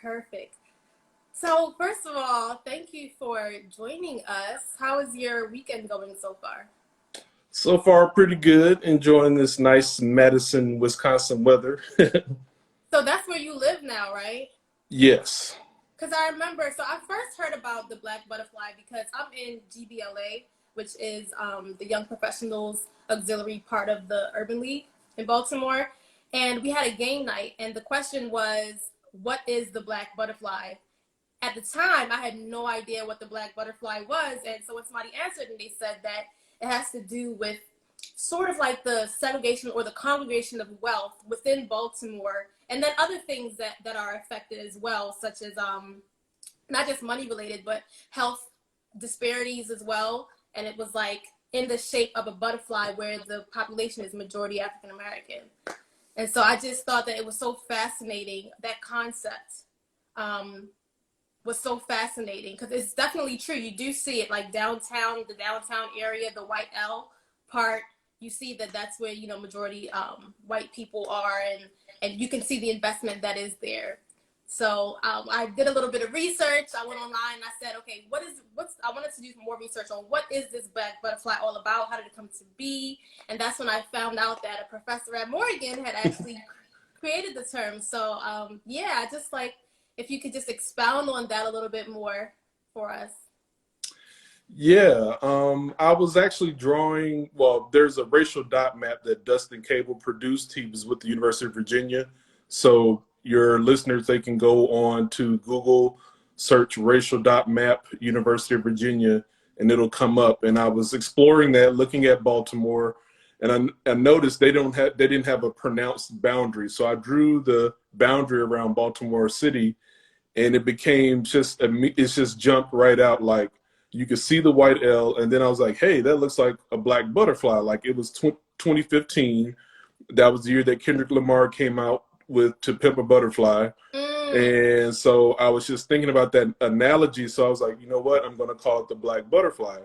Perfect. So, first of all, thank you for joining us. How is your weekend going so far? So far, pretty good. Enjoying this nice Madison, Wisconsin weather. So, that's where you live now, right? Yes. Because I remember, so I first heard about the Black Butterfly because I'm in GBLA, which is the Young Professionals Auxiliary part of the Urban League in Baltimore. And we had a game night, and the question was, what is the Black Butterfly? At the time, I had no idea what the Black Butterfly was. And so when somebody answered and they said that it has to do with sort of like the segregation or the congregation of wealth within Baltimore, and then other things that are affected as well, such as not just money related, but health disparities as well. And it was like in the shape of a butterfly where the population is majority African American. And so I just thought that it was so fascinating, that concept. Was so fascinating because it's definitely true. You do see it like downtown, the downtown area, the White L part. You see that that's where majority white people are, and you can see the investment that is there. So I did a little bit of research. I went online and I said, okay, what's I wanted to do more research on what is this Black Butterfly all about? How did it come to be? And that's when I found out that a professor at Morgan had actually created the term. So yeah, I just like if you could just expound on that a little bit more for us. Yeah. I was actually drawing, well, there's a racial dot map that Dustin Cable produced. He was with the University of Virginia. So your listeners, they can go on to Google, search racial dot map, University of Virginia, and it'll come up. And I was exploring that, looking at Baltimore, and I noticed they didn't have a pronounced boundary. So I drew the boundary around Baltimore City, and it became it's just jumped right out. Like you could see the white L, and then I was like, hey, that looks like a black butterfly. Like it was 2015. That was the year that Kendrick Lamar came out with To Pimp a Butterfly. Mm. And so I was just thinking about that analogy. So I was like, you know what, I'm going to call it the black butterfly,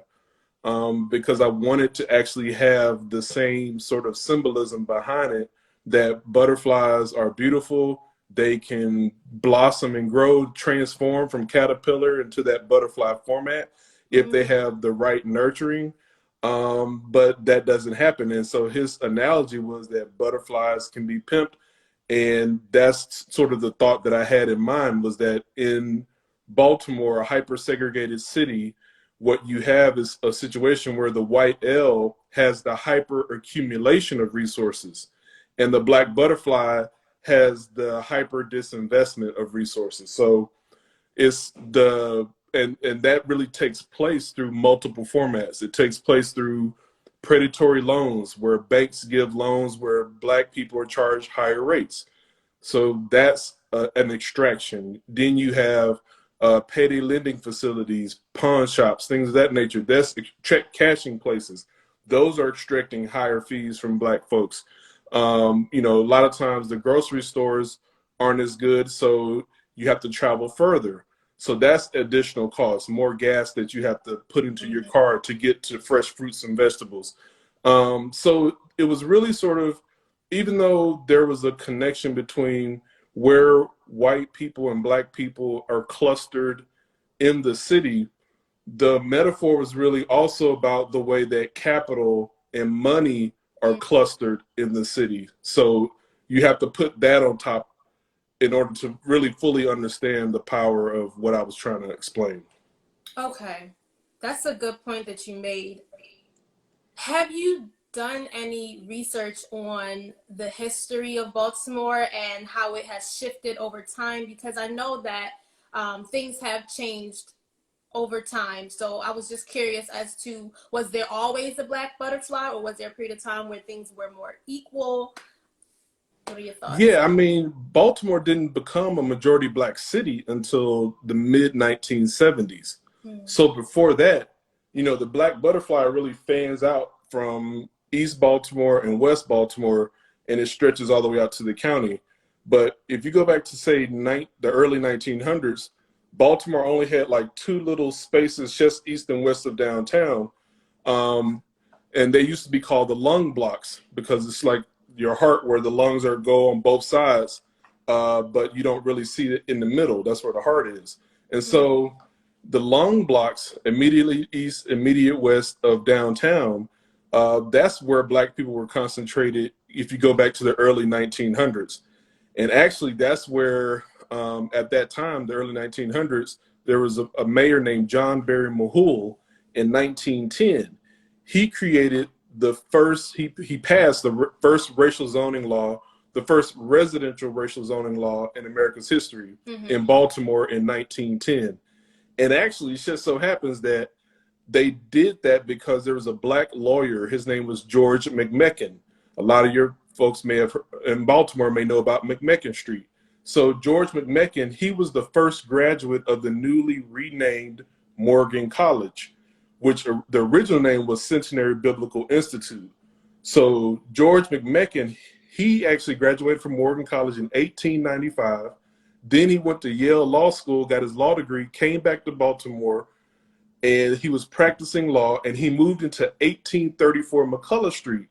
because I wanted to actually have the same sort of symbolism behind it, that butterflies are beautiful. They can blossom and grow, transform from caterpillar into that butterfly format if they Mm. have the right nurturing. But that doesn't happen. And so his analogy was that butterflies can be pimped. And that's sort of the thought that I had in mind, was that in Baltimore, a hyper segregated city, what you have is a situation where the white L has the hyper accumulation of resources, and the black butterfly has the hyper disinvestment of resources. So it's and that really takes place through multiple formats. It takes place through predatory loans, where banks give loans where black people are charged higher rates. So that's an extraction. Then you have payday lending facilities, pawn shops, things of that nature. That's check cashing places. Those are extracting higher fees from black folks. A lot of times the grocery stores aren't as good, so you have to travel further. So that's additional cost, more gas that you have to put into your Mm. car to get to fresh fruits and vegetables. So it was really sort of, even though there was a connection between where white people and black people are clustered in the city, the metaphor was really also about the way that capital and money are Mm. clustered in the city. So you have to put that on top in order to really fully understand the power of what I was trying to explain. Okay, that's a good point that you made. Have you done any research on the history of Baltimore and how it has shifted over time? Because I know that things have changed over time. So I was just curious as to, was there always a black butterfly, or was there a period of time where things were more equal? What are your thoughts? Yeah, I mean, Baltimore didn't become a majority black city until the mid 1970s. Hmm. So before that, the black butterfly really fans out from East Baltimore and West Baltimore, and it stretches all the way out to the county. But if you go back to, say, the early 1900s, Baltimore only had like two little spaces just east and west of downtown. Um, and they used to be called the lung blocks, because it's like your heart, where the lungs are go on both sides. but you don't really see it in the middle. That's where the heart is. And so the long blocks immediately east, immediate west of downtown, that's where Black people were concentrated if you go back to the early 1900s. And actually, that's where, at that time, the early 1900s, there was a mayor named John Barry Mahul in 1910. He created the first, he passed the first racial zoning law, the first residential racial zoning law in America's history in Baltimore in 1910. And actually, it just so happens that they did that because there was a Black lawyer. His name was George McMecken. A lot of your folks may have, in Baltimore, may know about McMecken Street. So George McMecken, he was the first graduate of the newly renamed Morgan College, which the original name was Centenary Biblical Institute. So George McMecken, he actually graduated from Morgan College in 1895. Then he went to Yale Law School, got his law degree, came back to Baltimore, and he was practicing law, and he moved into 1834 McCullough Street.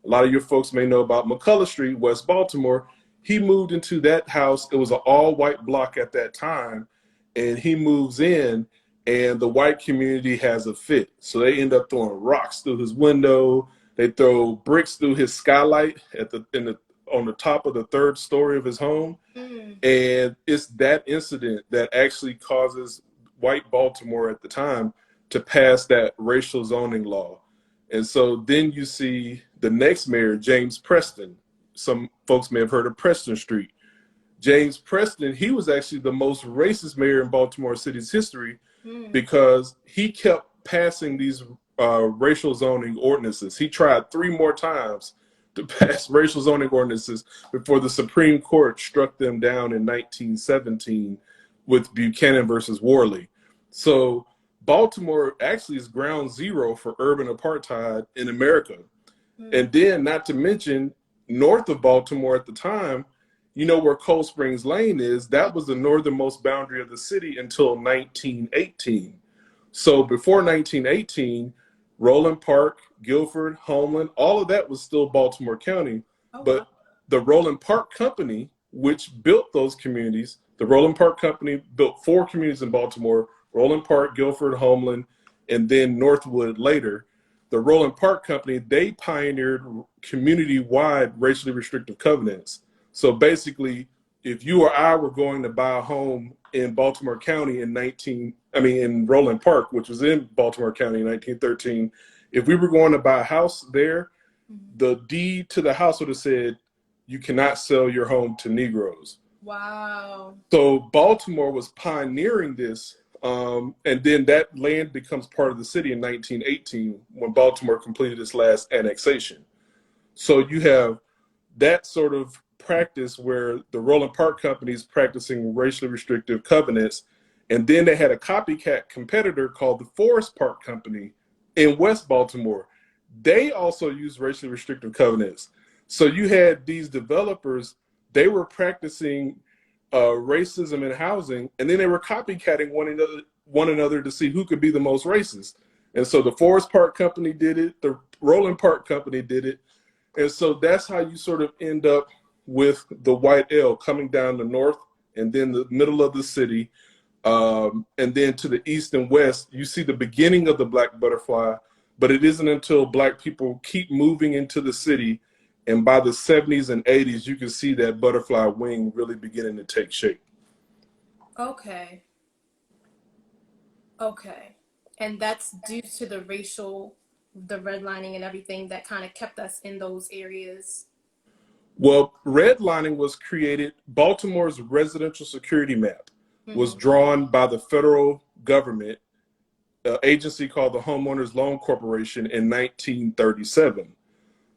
A lot of your folks may know about McCullough Street, West Baltimore. He moved into that house. It was an all-white block at that time, and he moves in, and the white community has a fit. So they end up throwing rocks through his window. They throw bricks through his skylight on the top of the third story of his home. And it's that incident that actually causes white Baltimore at the time to pass that racial zoning law. And so then you see the next mayor, James Preston. Some folks may have heard of Preston Street. James Preston, he was actually the most racist mayor in Baltimore City's history because he kept passing these racial zoning ordinances. He tried 3 more times to pass racial zoning ordinances before the Supreme Court struck them down in 1917 with Buchanan versus Worley. So Baltimore actually is ground zero for urban apartheid in America. And then, not to mention, north of Baltimore at the time, you know where Cold Springs Lane is, that was the northernmost boundary of the city until 1918. So before 1918, Roland Park, Guilford, Homeland, all of that was still Baltimore County. But the Roland Park Company, which built those communities, the Roland Park Company built 4 communities in Baltimore: Roland Park, Guilford, Homeland, and then Northwood later. The Roland Park Company, they pioneered community-wide racially restrictive covenants. So basically, if you or I were going to buy a home in Baltimore County in Roland Park, which was in Baltimore County in 1913, if we were going to buy a house there, the deed to the house would have said, you cannot sell your home to Negroes. Wow. So Baltimore was pioneering this. And then that land becomes part of the city in 1918 when Baltimore completed its last annexation. So you have that sort of practice where the Roland Park Company is practicing racially restrictive covenants. And then they had a copycat competitor called the Forest Park Company in West Baltimore. They also used racially restrictive covenants. So you had these developers, they were practicing racism in housing, and then they were copycatting one another to see who could be the most racist. And so the Forest Park Company did it, the Roland Park Company did it, and so that's how you sort of end up with the white L coming down the north and then the middle of the city, and then to the east and west, you see the beginning of the black butterfly, but it isn't until Black people keep moving into the city, and by the 70s and 80s, you can see that butterfly wing really beginning to take shape. Okay. And that's due to the redlining and everything that kind of kept us in those areas. Well, redlining was created, Baltimore's residential security map was drawn by the federal government, an agency called the Homeowners Loan Corporation in 1937.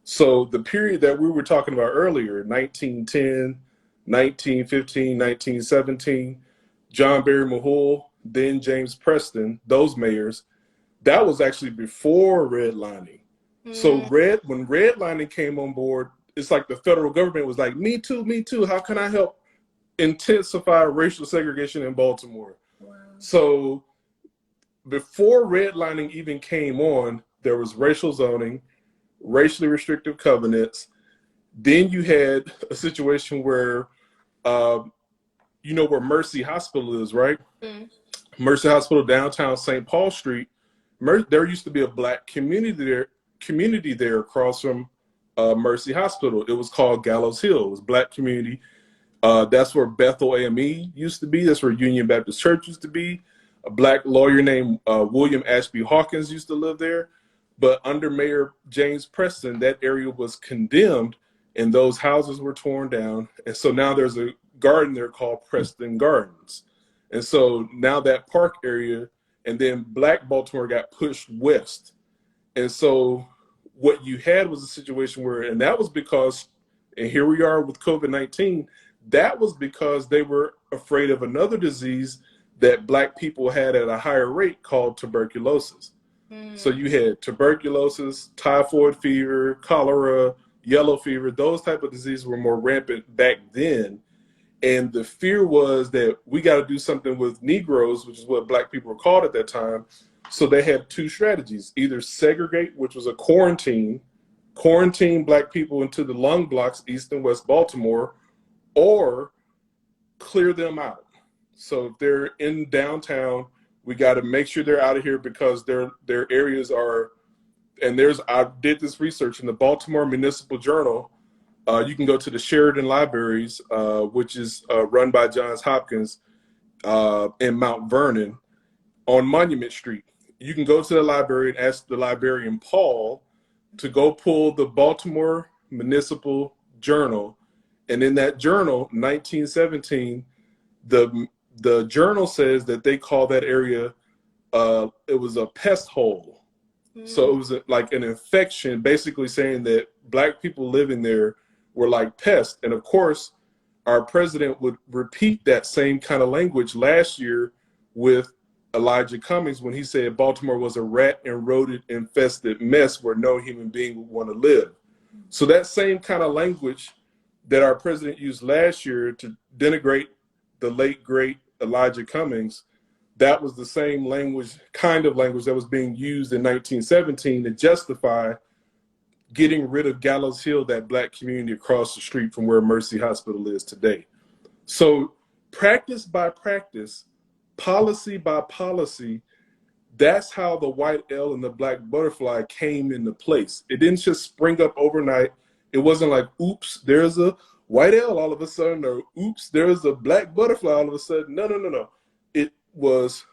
So the period that we were talking about earlier, 1910, 1915, 1917, John Barry Mahul, then James Preston, those mayors, that was actually before redlining. So when redlining came on board, it's like the federal government was like, me too, how can I help intensify racial segregation in Baltimore? Wow. So before redlining even came on, there was racial zoning, racially restrictive covenants. Then you had a situation where uh, you know where Mercy Hospital is, right? Mm. Mercy Hospital, downtown St. Paul Street. There used to be a black community there across from Mercy Hospital. It was called Gallows Hill. It was a black community. That's where Bethel AME used to be. That's where Union Baptist Church used to be. A black lawyer named William Ashby Hawkins used to live there. But under Mayor James Preston, that area was condemned and those houses were torn down. And so now there's a garden there called Preston Gardens. And so now that park area, and then Black Baltimore got pushed west. And so what you had was a situation where, and that was because, and here we are with COVID-19, that was because they were afraid of another disease that Black people had at a higher rate called tuberculosis. So you had tuberculosis, typhoid fever, cholera, yellow fever. Those type of diseases were more rampant back then. And the fear was that we got to do something with Negroes, which is what Black people were called at that time. So they had two strategies: either segregate, which was a quarantine Black people into the lung blocks, East and West Baltimore, or clear them out. So if they're in downtown, we got to make sure they're out of here because their areas are, and I did this research in the Baltimore Municipal Journal. You can go to the Sheridan Libraries, which is run by Johns Hopkins in Mount Vernon on Monument Street. You can go to the library and ask the librarian Paul to go pull the Baltimore Municipal Journal. And in that journal, 1917, the journal says that they call that area, it was a pest hole. So it was like an infection, basically saying that Black people living there were like pests. And of course, our president would repeat that same kind of language last year with Elijah Cummings when he said Baltimore was a rat and rodent infested mess where no human being would want to live. So that same kind of language that our president used last year to denigrate the late, great Elijah Cummings, that was the same kind of language that was being used in 1917 to justify getting rid of Gallows Hill, that Black community across the street from where Mercy Hospital is today. So practice by practice, policy by policy, that's how the white L and the black butterfly came into place. It didn't just spring up overnight. It wasn't like, oops, there's a white L all of a sudden, or oops, there's a black butterfly all of a sudden. No. It was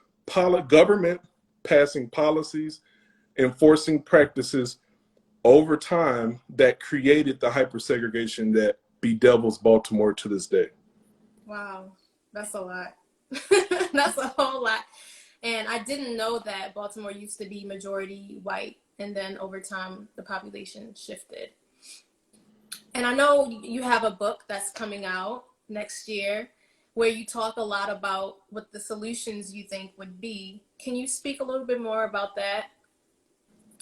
government passing policies, enforcing practices over time that created the hypersegregation that bedevils Baltimore to this day. Wow, that's a lot. That's a whole lot. And I didn't know that Baltimore used to be majority white, and then over time the population shifted. And I know you have a book that's coming out next year where you talk a lot about what the solutions you think would be. Can you speak a little bit more about that?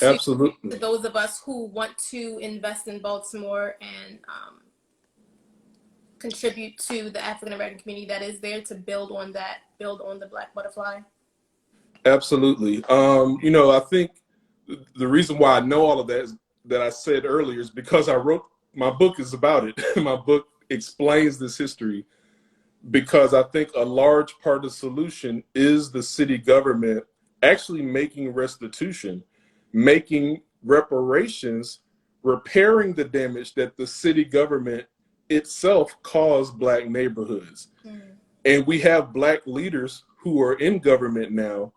Absolutely. To those of us who want to invest in Baltimore and contribute to the African American community that is there, to build on the Black butterfly? Absolutely. I think the reason why I know all of that is that I said earlier is because my book is about it. My book explains this history, because I think a large part of the solution is the city government actually making restitution, making reparations, repairing the damage that the city government itself caused Black neighborhoods. And we have Black leaders who are in government now.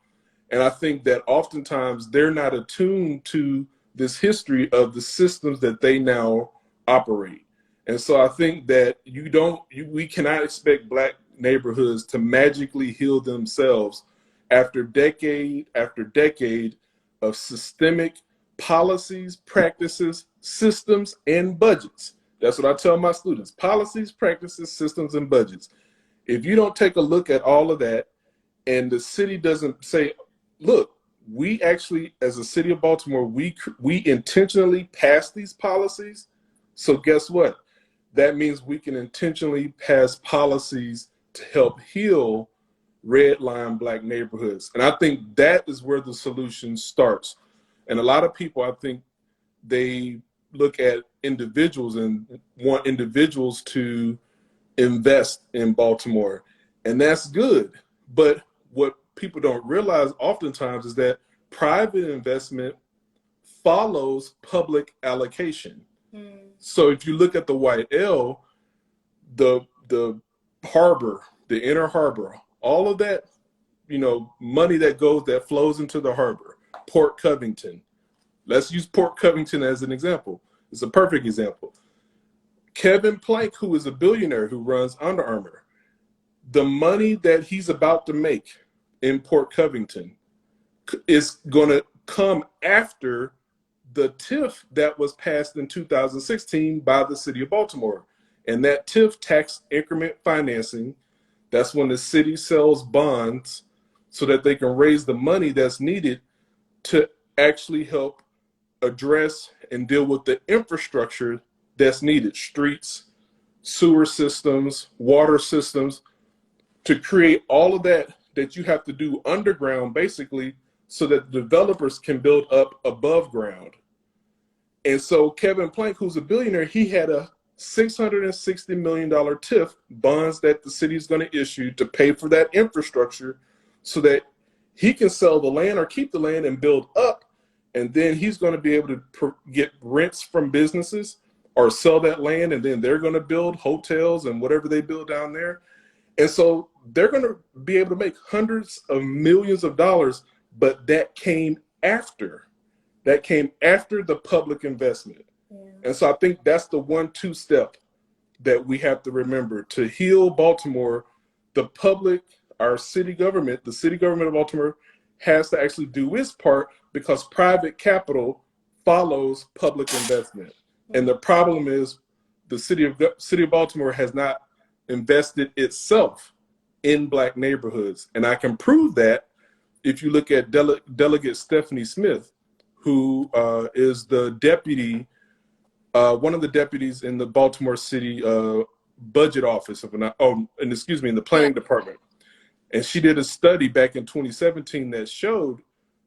And I think that oftentimes they're not attuned to this history of the systems that they now operate. And so I think that we cannot expect Black neighborhoods to magically heal themselves after decade of systemic policies, practices, systems, and budgets. That's what I tell my students: policies, practices, systems, and budgets. If you don't take a look at all of that, and the city doesn't say, look, we actually, as a city of Baltimore, we intentionally pass these policies. So guess what? That means we can intentionally pass policies to help heal red line Black neighborhoods. And I think that is where the solution starts. And a lot of people, I think, they look at individuals and want individuals to invest in Baltimore, and that's good. But what people don't realize oftentimes is that private investment follows public allocation. So if you look at the White L, the harbor, the inner harbor, all of that, money that flows into the harbor, Port Covington. Let's use Port Covington as an example. It's a perfect example. Kevin Plank, who is a billionaire who runs Under Armour, the money that he's about to make in Port Covington is going to come after the TIF that was passed in 2016 by the city of Baltimore. And that TIF, tax increment financing, that's when the city sells bonds so that they can raise the money that's needed to actually help address and deal with the infrastructure that's needed, streets, sewer systems, water systems, to create all of that you have to do underground, basically, so that developers can build up above ground. And so Kevin Plank, who's a billionaire, he had a $660 million TIF, bonds that the city is going to issue to pay for that infrastructure so that he can sell the land or keep the land and build up. And then he's going to be able to get rents from businesses or sell that land, and then they're going to build hotels and whatever they build down there. And so they're going to be able to make hundreds of millions of dollars, but that came after. That came after the public investment. Yeah. And so I think that's the 1-2 step that we have to remember to heal Baltimore. The public, our city government, the city government of Baltimore has to actually do its part, because private capital follows public investment. And the problem is the city of Baltimore has not invested itself in Black neighborhoods. And I can prove that if you look at Delegate Stephanie Smith, who is the deputy, one of the deputies in the Baltimore City budget office, in the planning department. And she did a study back in 2017 that showed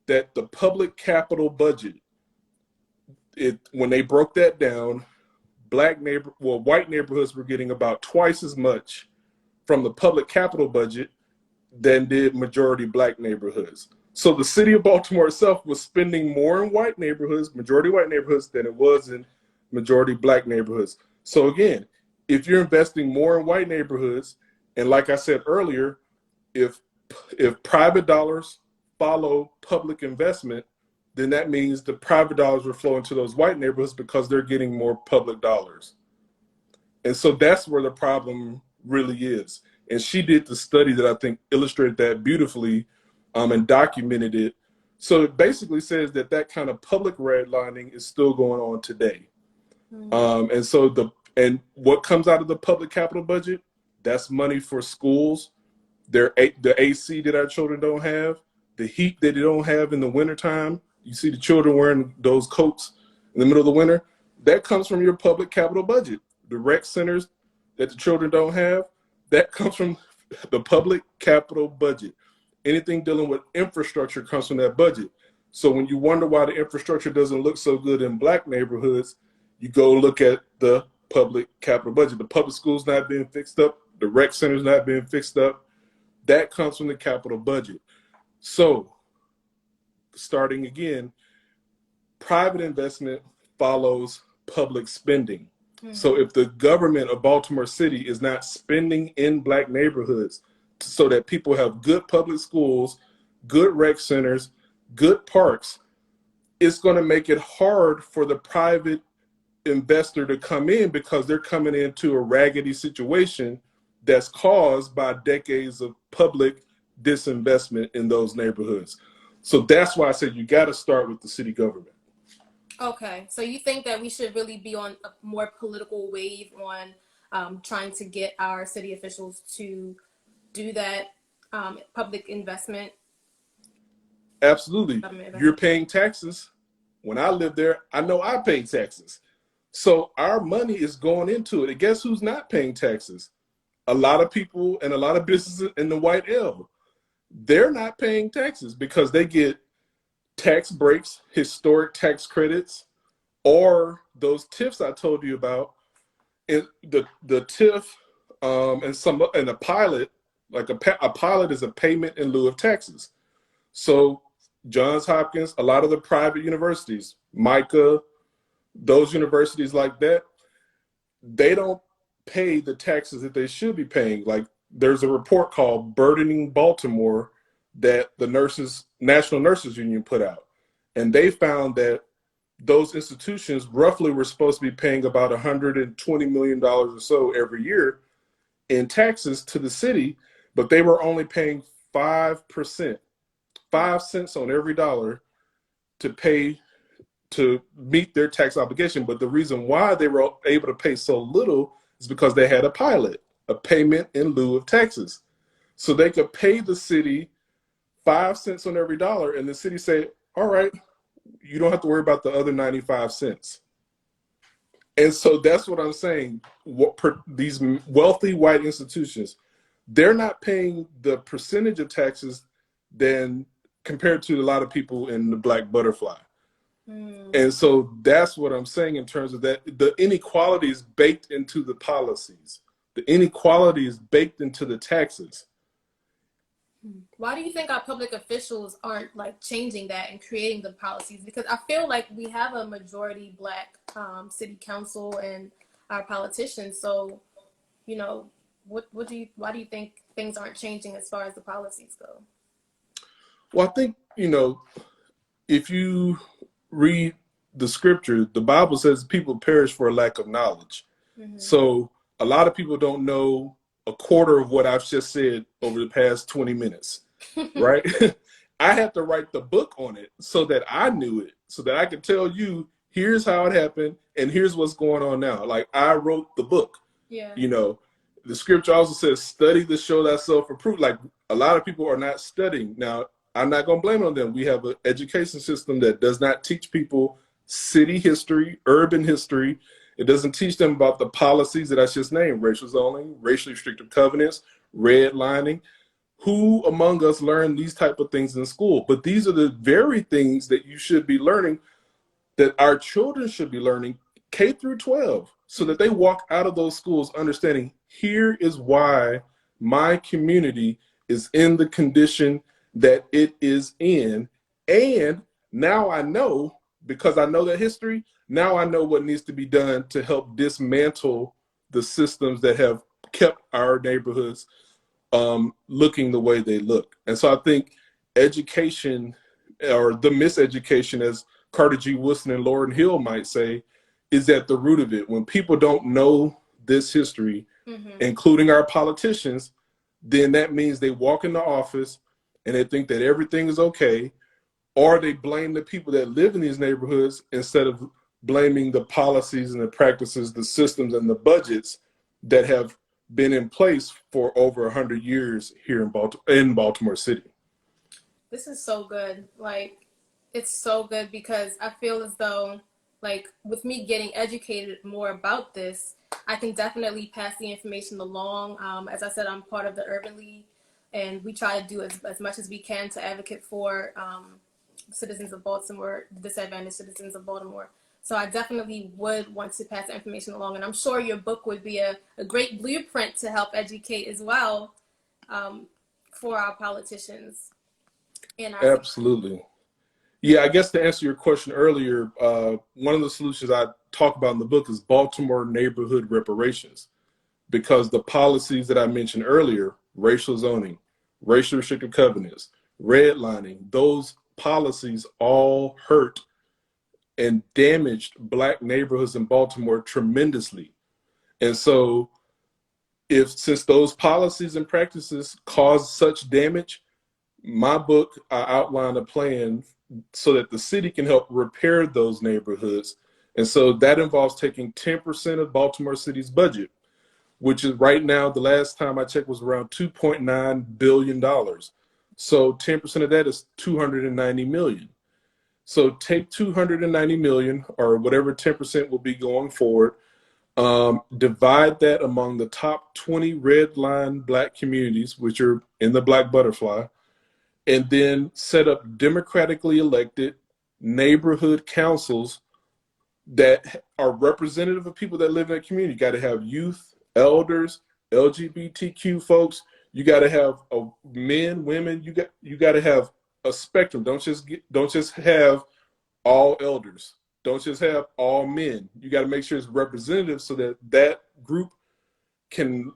that the public capital budget, when they broke that down, white neighborhoods were getting about twice as much from the public capital budget than did majority Black neighborhoods. So the city of Baltimore itself was spending more in white neighborhoods, majority white neighborhoods, than it was in majority Black neighborhoods. So again, if you're investing more in white neighborhoods, and like I said earlier, if private dollars follow public investment, then that means the private dollars are flowing to those white neighborhoods because they're getting more public dollars. And so that's where the problem really is. And she did the study that I think illustrated that beautifully, and documented it. So it basically says that kind of public redlining is still going on today. And what comes out of the public capital budget, that's money for schools, the AC that our children don't have, the heat that they don't have in the wintertime. You see the children wearing those coats in the middle of the winter. That comes from your public capital budget. The rec centers that the children don't have, that comes from the public capital budget. Anything dealing with infrastructure comes from that budget. So when you wonder why the infrastructure doesn't look so good in Black neighborhoods, you go look at the public capital budget. The public schools not being fixed up, the rec centers not being fixed up, that comes from the capital budget. So starting again, private investment follows public spending. So if the government of Baltimore City is not spending in Black neighborhoods so that people have good public schools, good rec centers, good parks, it's going to make it hard for the private investor to come in, because they're coming into a raggedy situation that's caused by decades of public disinvestment in those neighborhoods. So that's why I said you got to start with the city government. Okay, so you think that we should really be on a more political wave on trying to get our city officials to do that public investment? Absolutely. You're paying taxes. When I lived there, I know I paid taxes. So our money is going into it. And guess who's not paying taxes? A lot of people and a lot of businesses in the White L. They're not paying taxes because they get tax breaks, historic tax credits, or those TIFs I told you about. And the TIF and a pilot, like a pilot is a payment in lieu of taxes. So Johns Hopkins, a lot of the private universities, Micah, those universities like that, they don't pay the taxes that they should be paying. Like there's a report called Burdening Baltimore that the National Nurses Union put out. And they found that those institutions roughly were supposed to be paying about $120 million or so every year in taxes to the city, but they were only paying 5%, 5 cents on every dollar to pay to meet their tax obligation. But the reason why they were able to pay so little is because they had a pilot, a payment in lieu of taxes. So they could pay the city 5 cents on every dollar, and the city say, all right, you don't have to worry about the other 95 cents. And so that's what I'm saying. These wealthy white institutions, they're not paying the percentage of taxes than compared to a lot of people in the Black Butterfly. And so that's what I'm saying in terms of that. The inequality is baked into the policies. The inequality is baked into the taxes. Why do you think our public officials aren't like changing that and creating the policies? Because I feel like we have a majority Black city council and our politicians. So, you know, why do you think things aren't changing as far as the policies go? Well, I think, if you read the scripture, the Bible says people perish for a lack of knowledge. Mm-hmm. So a lot of people don't know a quarter of what I've just said over the past 20 minutes, right? I had to write the book on it so that I knew it, so that I could tell you, here's how it happened and here's what's going on now. Like I wrote the book. Yeah. The scripture also says, study to show thyself approved. Like a lot of people are not studying. Now, I'm not going to blame on them. We have an education system that does not teach people city history, urban history. It doesn't teach them about the policies that I just named: racial zoning, racially restrictive covenants, redlining. Who among us learn these type of things in school? But these are the very things that you should be learning, that our children should be learning K through 12, so that they walk out of those schools understanding, here is why my community is in the condition that it is in. And now I know, because I know that history, now I know what needs to be done to help dismantle the systems that have kept our neighborhoods looking the way they look. And so I think education, or the miseducation, as Carter G. Woodson and Lauryn Hill might say, is at the root of it. When people don't know this history, including our politicians, then that means they walk into office and they think that everything is okay, or they blame the people that live in these neighborhoods instead of blaming the policies and the practices, the systems and the budgets that have been in place for over 100 years here in Baltimore City. This is so good. Like, it's so good because I feel as though, like, with me getting educated more about this, I can definitely pass the information along. As I said, I'm part of the Urban League, and we try to do as much as we can to advocate for citizens of Baltimore, disadvantaged citizens of Baltimore. So I definitely would want to pass the information along, and I'm sure your book would be a great blueprint to help educate as well for our politicians. Absolutely. Yeah, I guess to answer your question earlier, one of the solutions I talk about in the book is Baltimore neighborhood reparations, because the policies that I mentioned earlier, racial zoning, racial restrictive covenants, redlining, those policies all hurt and damaged Black neighborhoods in Baltimore tremendously. And so since those policies and practices caused such damage, my book, I outlined a plan so that the city can help repair those neighborhoods. And so that involves taking 10% of Baltimore City's budget, which is right now, the last time I checked, was around $2.9 billion. So 10% of that is $290 million. So take $290 million, or whatever 10% will be going forward, divide that among the top 20 red line Black communities, which are in the Black Butterfly, and then set up democratically elected neighborhood councils that are representative of people that live in that community. You got to have youth, elders, LGBTQ folks, you got to have men, women. You got to have a spectrum. Don't just have all elders. Don't just have all men. You got to make sure it's representative so that that group can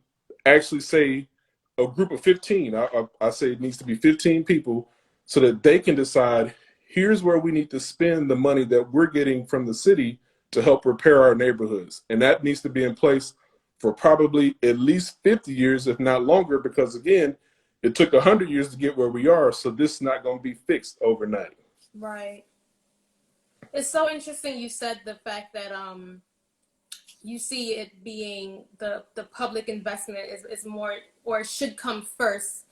actually say a group of 15. I say it needs to be 15 people so that they can decide here's where we need to spend the money that we're getting from the city to help repair our neighborhoods. And that needs to be in place for probably at least 50 years, if not longer, because again, it took 100 years to get where we are. So this is not going to be fixed overnight. Right. It's so interesting you said the fact that you see it being the public investment is more, or should come first,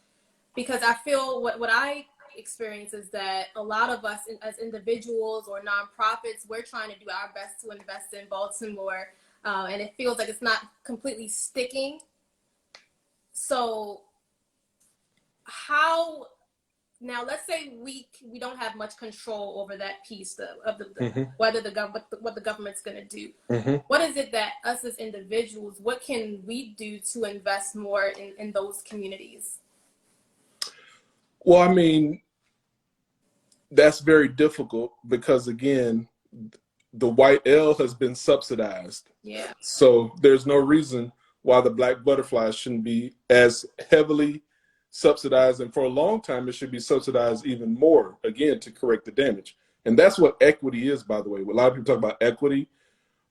because I feel what I experience is that a lot of us as individuals or nonprofits, we're trying to do our best to invest in Baltimore, and it feels like it's not completely sticking. So how, now let's say we don't have much control over that piece of the whether what the government's going to do. What is it that us as individuals, what can we do to invest more in those communities? Well, I mean, that's very difficult because again, the white L has been subsidized. Yeah. So there's no reason why the black butterflies shouldn't be as heavily subsidized. And for a long time, it should be subsidized even more, again, to correct the damage. And that's what equity is, by the way. A lot of people talk about equity,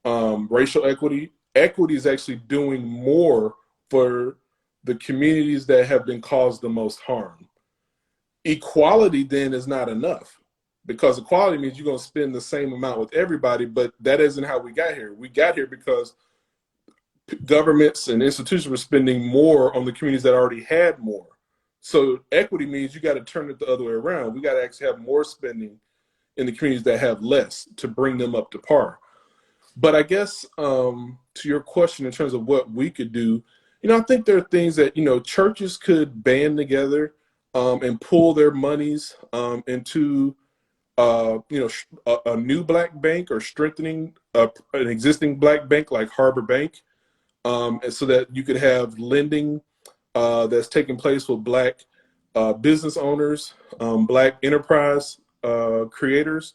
racial equity. Equity is actually doing more for the communities that have been caused the most harm. Equality then is not enough, because equality means you're going to spend the same amount with everybody, but that isn't how we got here. We got here because governments and institutions were spending more on the communities that already had more. So equity means you got to turn it the other way around. We got to actually have more spending in the communities that have less to bring them up to par. But I guess to your question in terms of what we could do, I think there are things that, churches could band together and pull their monies into, a new black bank, or strengthening an existing black bank like Harbor Bank, and so that you could have lending that's taking place with black business owners, black enterprise creators.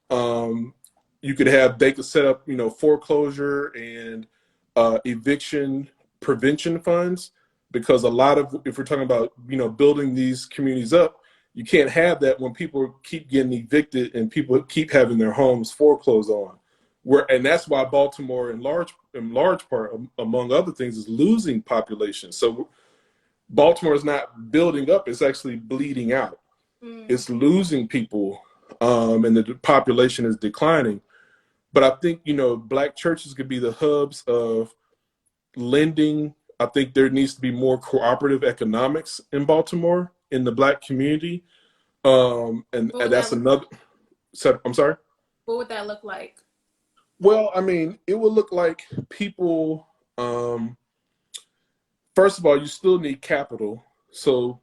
They could set up, foreclosure and eviction prevention funds, because a lot of, if we're talking about, building these communities up, you can't have that when people keep getting evicted and people keep having their homes foreclosed on. And that's why Baltimore, in large part, among other things, is losing population. So Baltimore is not building up; it's actually bleeding out. It's losing people, and the population is declining. But I think, black churches could be the hubs of lending. I think there needs to be more cooperative economics in Baltimore, in the black community. And that's another. I'm sorry? What would that look like? Well, I mean, it would look like people, first of all, you still need capital. So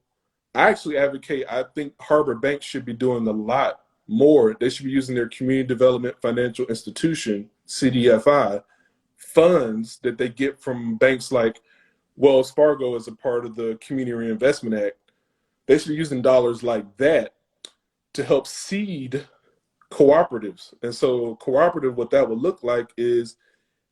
I actually advocate, I think Harbor Bank should be doing a lot more. They should be using their Community Development Financial Institution, CDFI, funds that they get from banks like Wells Fargo as a part of the Community Reinvestment Act. They should be using dollars like that to help seed cooperatives. And so cooperative, what that would look like is,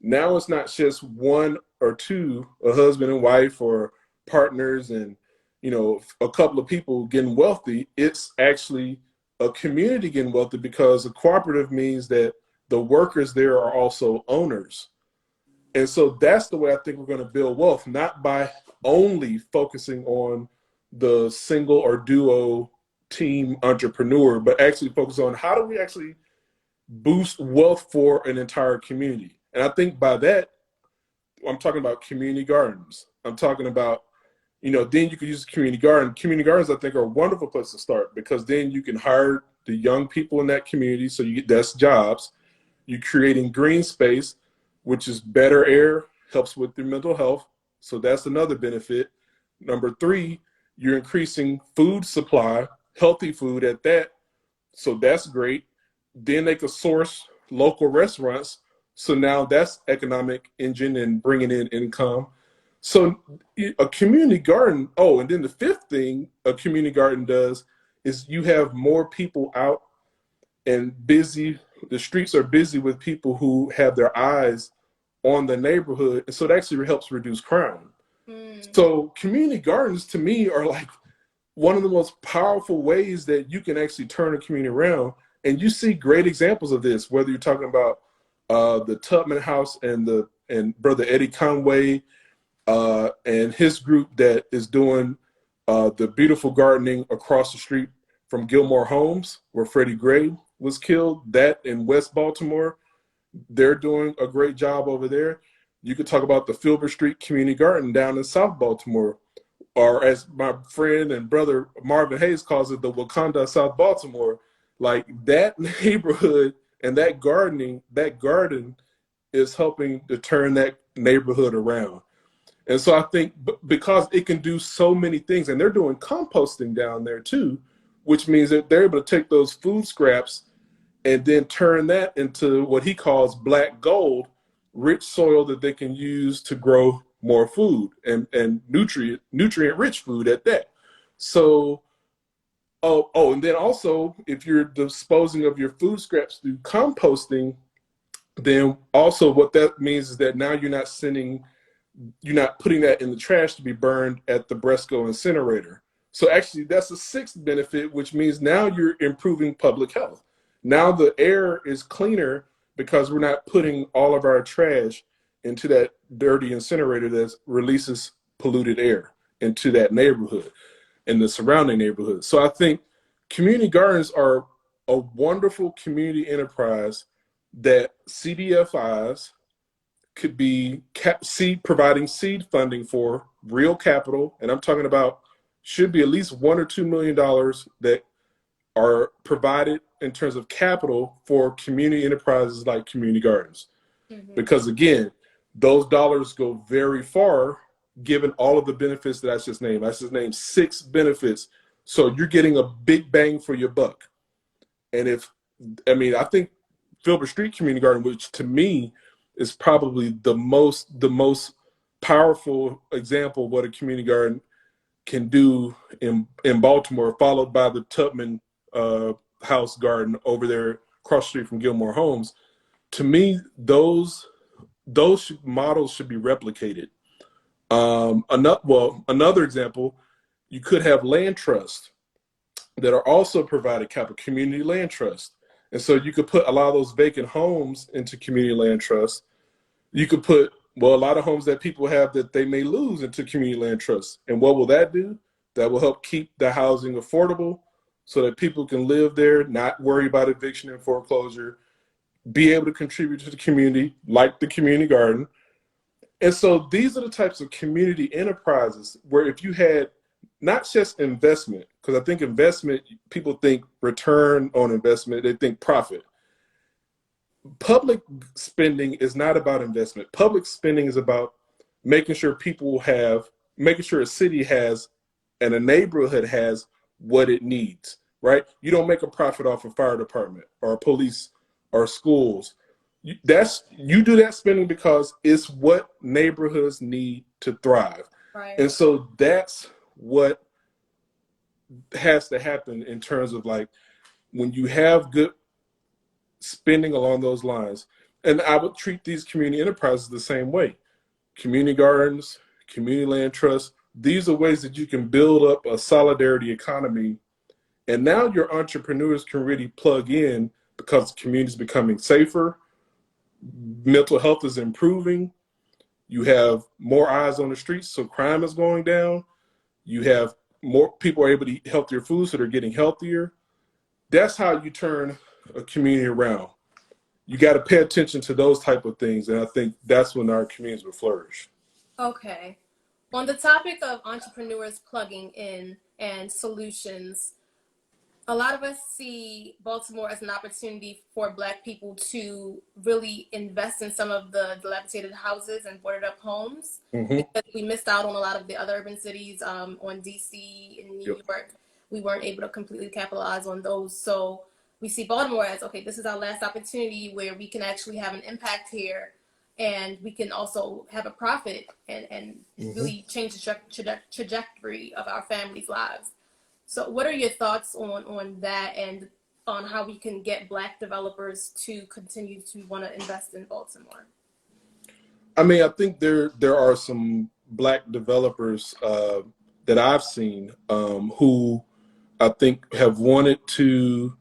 now it's not just one or two, a husband and wife or partners and, a couple of people getting wealthy. It's actually a community getting wealthy, because a cooperative means that the workers there are also owners. And so that's the way I think we're going to build wealth, not by only focusing on the single or duo team entrepreneur, but actually focus on how do we actually boost wealth for an entire community. And I think by that, I'm talking about community gardens. I'm talking about, then you could use a community garden. Community gardens, I think, are a wonderful place to start, because then you can hire the young people in that community. So that's jobs. You're creating green space, which is better air, helps with your mental health. So that's another benefit. Number 3, you're increasing food supply, healthy food at that. So that's great. Then they could source local restaurants. So now that's economic engine and bringing in income. So a community garden. Oh, and then the fifth thing a community garden does is you have more people out and busy. The streets are busy with people who have their eyes on the neighborhood, and so it actually helps reduce crime. Mm. So community gardens to me are like one of the most powerful ways that you can actually turn a community around. And you see great examples of this, whether you're talking about the Tubman House and Brother Eddie Conway and his group that is doing the beautiful gardening across the street from Gilmore Homes, where Freddie Gray was killed. That in West Baltimore, they're doing a great job over there. You could talk about the Filbert Street Community Garden down in South Baltimore, or as my friend and brother Marvin Hayes calls it, the Wakanda South Baltimore. Like that neighborhood and that garden is helping to turn that neighborhood around. And so I think because it can do so many things, and they're doing composting down there too, which means that they're able to take those food scraps and then turn that into what he calls black gold, rich soil that they can use to grow more food and nutrient rich food at that. So and then also if you're disposing of your food scraps through composting, then also what that means is that now you're not putting that in the trash to be burned at the Bresco incinerator. So actually that's a sixth benefit, which means now you're improving public health. Now the air is cleaner because we're not putting all of our trash into that dirty incinerator that releases polluted air into that neighborhood and the surrounding neighborhood. So I think community gardens are a wonderful community enterprise that CDFIs could be providing seed funding for real capital, and I'm talking about should be at least $1 or $2 million that are provided in terms of capital for community enterprises like community gardens. Mm-hmm. Because again, those dollars go very far given all of the benefits that I just named. I just named 6 benefits. So you're getting a big bang for your buck. And I think Filbert Street Community Garden, which to me is probably the most powerful example of what a community garden can do in Baltimore, followed by the Tubman House Garden over there across the street from Gilmore Homes. To me, those models should be replicated. Another example, you could have land trusts that are also provided capital, community land trust. And so you could put a lot of those vacant homes into community land trust. You could put, a lot of homes that people have that they may lose into community land trust. And what will that do? That will help keep the housing affordable so that people can live there, not worry about eviction and foreclosure, be able to contribute to the community like the community garden. And so these are the types of community enterprises where if you had not just investment, because I think investment, people think return on investment, they think profit. Public spending is not about investment. Public spending is about making sure making sure a city has and a neighborhood has what it needs, right? You don't make a profit off a fire department or police or schools. You do that spending because it's what neighborhoods need to thrive. Right. And so that's what has to happen in terms of like when you have good spending along those lines. And I would treat these community enterprises the same way. Community gardens, community land trusts, these are ways that you can build up a solidarity economy. And now your entrepreneurs can really plug in because the community is becoming safer, mental health is improving, you have more eyes on the streets, so crime is going down, you have more people are able to eat healthier food, so they're getting healthier. That's how you turn a community around. You got to pay attention to those type of things, and I think that's when our communities will flourish. Okay. On the topic of entrepreneurs plugging in and solutions, a lot of us see Baltimore as an opportunity for Black people to really invest in some of the dilapidated houses and boarded up homes, Mm-hmm. because we missed out on a lot of the other urban cities, on DC and New Yep. York. We weren't able to completely capitalize on those. So we see Baltimore as, okay, this is our last opportunity where we can actually have an impact here and we can also have a profit and Mm-hmm. really change the trajectory of our families' lives. So what are your thoughts on that and on how we can get Black developers to continue to want to invest in Baltimore? I mean, I think there are some Black developers that I've seen who I think have wanted to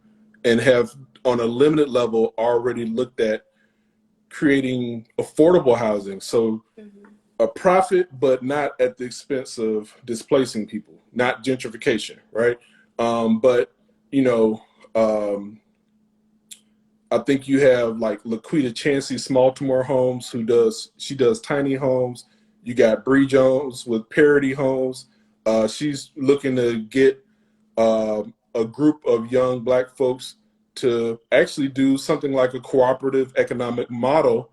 and have on a limited level already looked at creating affordable housing. So Mm-hmm. a profit, but not at the expense of displacing people, not gentrification, right? But you know, um, I think you have like Laquita Chansey Smaltimore Homes, she does tiny homes. You got Bree Jones with Parity Homes. She's looking to get a group of young Black folks to actually do something like a cooperative economic model.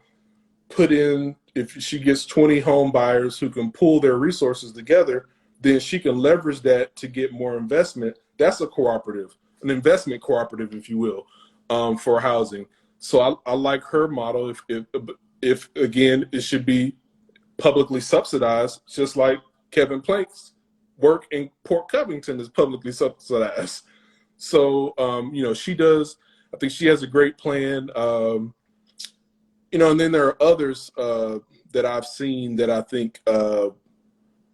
Put in, if she gets 20 home buyers who can pool their resources together, then she can leverage that to get more investment. That's a cooperative, an investment cooperative, if you will, for housing. So I like her model. If again, it should be publicly subsidized, just like Kevin Plank's work in Port Covington is publicly subsidized. So she does. I think she has a great plan. And then there are others that I've seen that I think I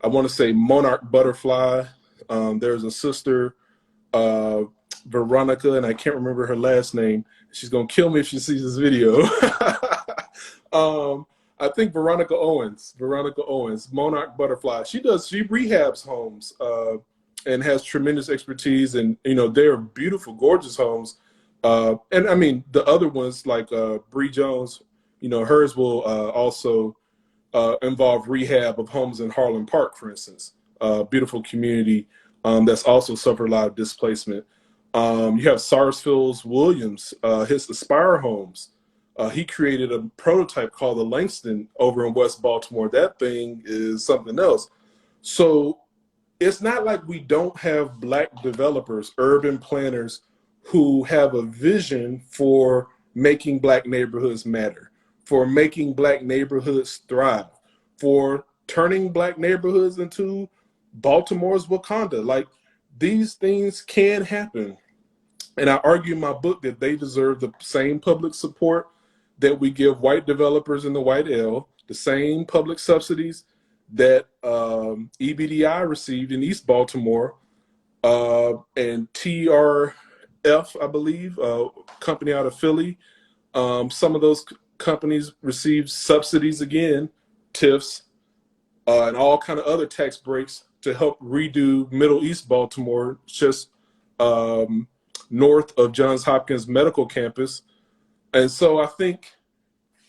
want to say Monarch Butterfly. There's a sister, uh, Veronica, and I can't remember her last name. She's gonna kill me if she sees this video. I think Veronica Owens, Monarch Butterfly. She rehabs homes and has tremendous expertise, and they're beautiful, gorgeous homes. And I mean the other ones like Bree Jones, hers will also involve rehab of homes in Harlan Park, for instance. Beautiful community that's also suffered a lot of displacement. You have Sarsfield Williams, his Aspire Homes. He created a prototype called the Langston over in West Baltimore. That thing is something else. So it's not like we don't have Black developers, urban planners who have a vision for making Black neighborhoods matter, for making Black neighborhoods thrive, for turning Black neighborhoods into Baltimore's Wakanda. Like, these things can happen. And I argue in my book that they deserve the same public support that we give white developers in the White L, the same public subsidies that EBDI received in East Baltimore, and TRF, I believe, company out of Philly. Some of those companies received subsidies again, TIFs, and all kind of other tax breaks to help redo Middle East Baltimore, just north of Johns Hopkins Medical Campus. And so I think,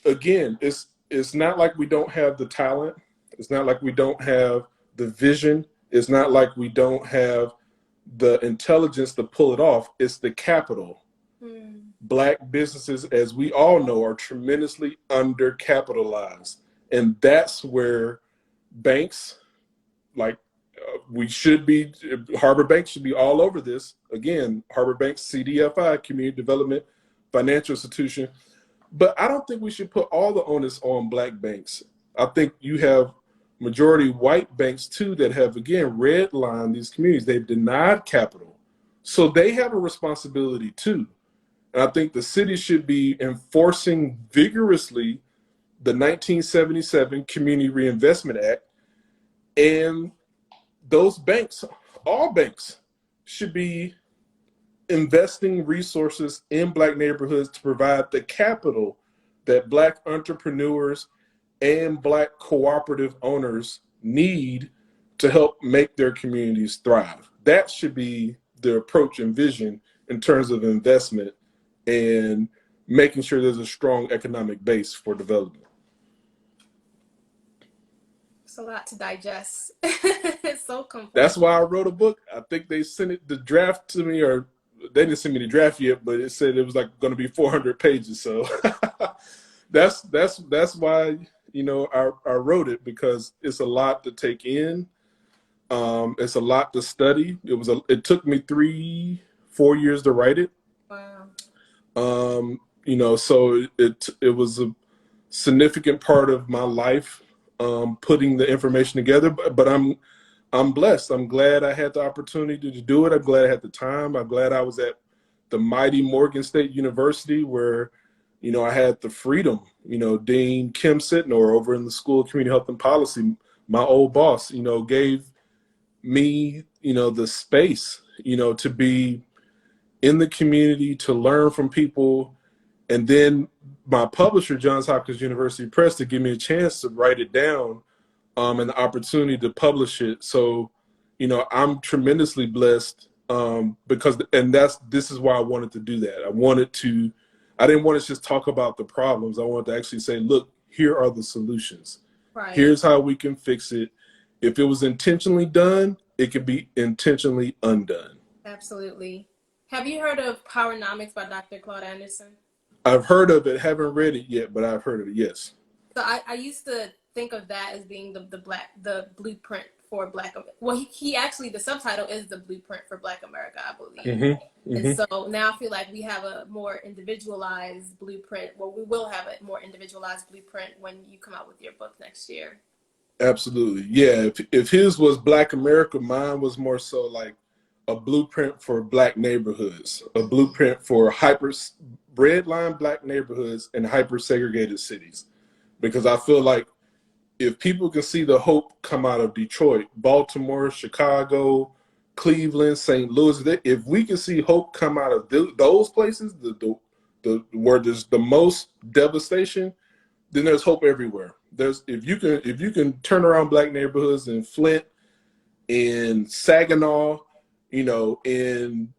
again, it's not like we don't have the talent. It's not like we don't have the vision. It's not like we don't have the intelligence to pull it off. It's the capital. Black businesses, as we all know, are tremendously undercapitalized. And that's where banks, like we should be, Harbor Bank should be all over this. Again, Harbor Bank, CDFI, Community Development Financial Institution. But I don't think we should put all the onus on Black banks. I think you have majority white banks too that have, again, redlined these communities. They've denied capital. So they have a responsibility too. And I think the city should be enforcing vigorously the 1977 Community Reinvestment Act. And those banks, all banks, should be investing resources in Black neighborhoods to provide the capital that Black entrepreneurs and Black cooperative owners need to help make their communities thrive. That should be the approach and vision in terms of investment and making sure there's a strong economic base for development. It's a lot to digest. It's so complex. That's why I wrote a book. I think they sent the draft to me, or they didn't send me the draft yet, but it said it was like going to be 400 pages. So that's why I wrote it, because it's a lot to take in. It's a lot to study. It took me 3-4 years to write it. Wow. So it was significant part of my life, putting the information together. But I'm blessed. I'm glad I had the opportunity to do it. I'm glad I had the time. I'm glad I was at the mighty Morgan State University where, I had the freedom. Dean Kim Sitnor over in the School of Community Health and Policy, my old boss, gave me, the space, to be in the community, to learn from people. And then my publisher, Johns Hopkins University Press, to give me a chance to write it down, and the opportunity to publish it. So, I'm tremendously blessed, because, and this is why I wanted to do that. I didn't want to just talk about the problems. I wanted to actually say, look, here are the solutions. Right. Here's how we can fix it. If it was intentionally done, it could be intentionally undone. Absolutely. Have you heard of Powernomics by Dr. Claude Anderson? I've heard of it, haven't read it yet, but I've heard of it, yes. So I used to think of that as being the blueprint for Black. Well, he actually, the subtitle is the blueprint for Black America, I believe. Mm-hmm, mm-hmm. And so now I feel like we have a more individualized blueprint. Well, we will have a more individualized blueprint when you come out with your book next year. Absolutely. Yeah. If his was Black America, mine was more so like a blueprint for Black neighborhoods, a blueprint for red line Black neighborhoods and hyper segregated cities. Because I feel like if people can see the hope come out of Detroit, Baltimore, Chicago, Cleveland, St. Louis, if we can see hope come out of those places, where there's the most devastation, then there's hope everywhere. If you can turn around Black neighborhoods in Flint, in Saginaw, in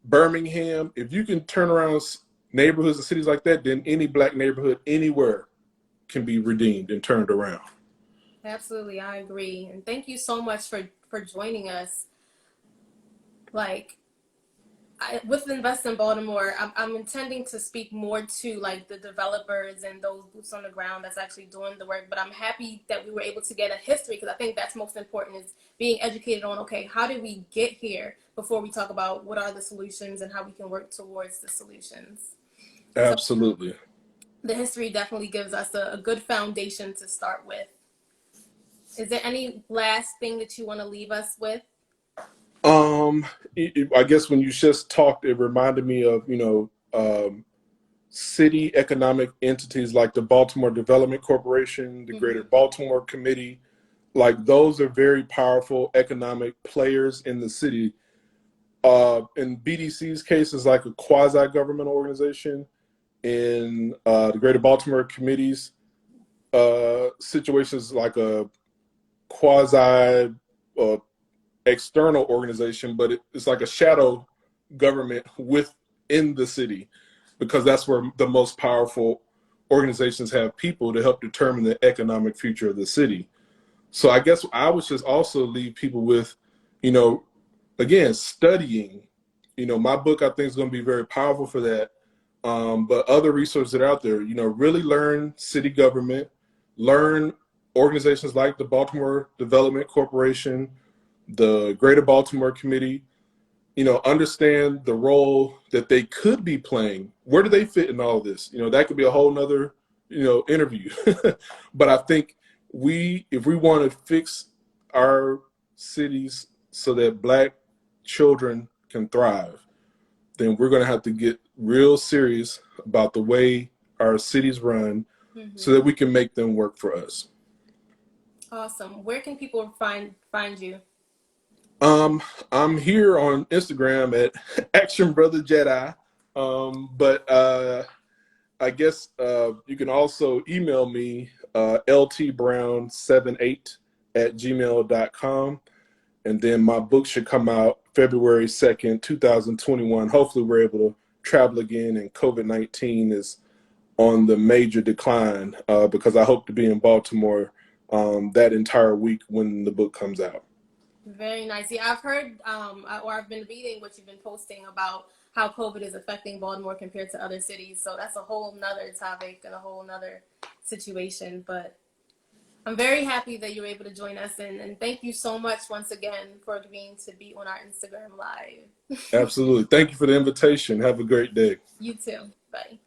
Birmingham, if you can turn around neighborhoods and cities like that, then any Black neighborhood anywhere can be redeemed and turned around. Absolutely, I agree. And thank you so much for joining us. With Invest in Baltimore, I'm intending to speak more to like the developers and those boots on the ground that's actually doing the work. But I'm happy that we were able to get a history, because I think that's most important, is being educated on, okay, how did we get here, before we talk about what are the solutions and how we can work towards the solutions. Absolutely. So the history definitely gives us a good foundation to start with. Is there any last thing that you want to leave us with? I guess when you just talked, it reminded me of, city economic entities like the Baltimore Development Corporation, the Greater Baltimore Committee. Like, those are very powerful economic players in the city. In BDC's case, is like a quasi-governmental organization. In the Greater Baltimore Committee's situations, like a quasi external organization, but it's like a shadow government within the city, because that's where the most powerful organizations have people to help determine the economic future of the city. So I guess I would just also leave people with, again, studying. My book, I think, is going to be very powerful for that. But other resources that are out there, really learn city government, learn organizations like the Baltimore Development Corporation, the Greater Baltimore Committee, understand the role that they could be playing. Where do they fit in all of this? That could be a whole nother, interview. But I think if we want to fix our cities so that Black children can thrive, then we're going to have to get real serious about the way our cities run, so that we can make them work for us. Awesome. Where can people find you? I'm here on Instagram at Action Brother Jedi. But I guess you can also email me, ltbrown78@gmail.com. And then my book should come out February 2nd, 2021. Hopefully we're able to travel again, and COVID-19 is on the major decline, because I hope to be in Baltimore that entire week when the book comes out. Very nice. Yeah, I've heard, or I've been reading what you've been posting about how COVID is affecting Baltimore compared to other cities. So that's a whole nother topic and a whole nother situation. But I'm very happy that you were able to join us. And thank you so much once again for agreeing to be on our Instagram Live. Absolutely. Thank you for the invitation. Have a great day. You too. Bye.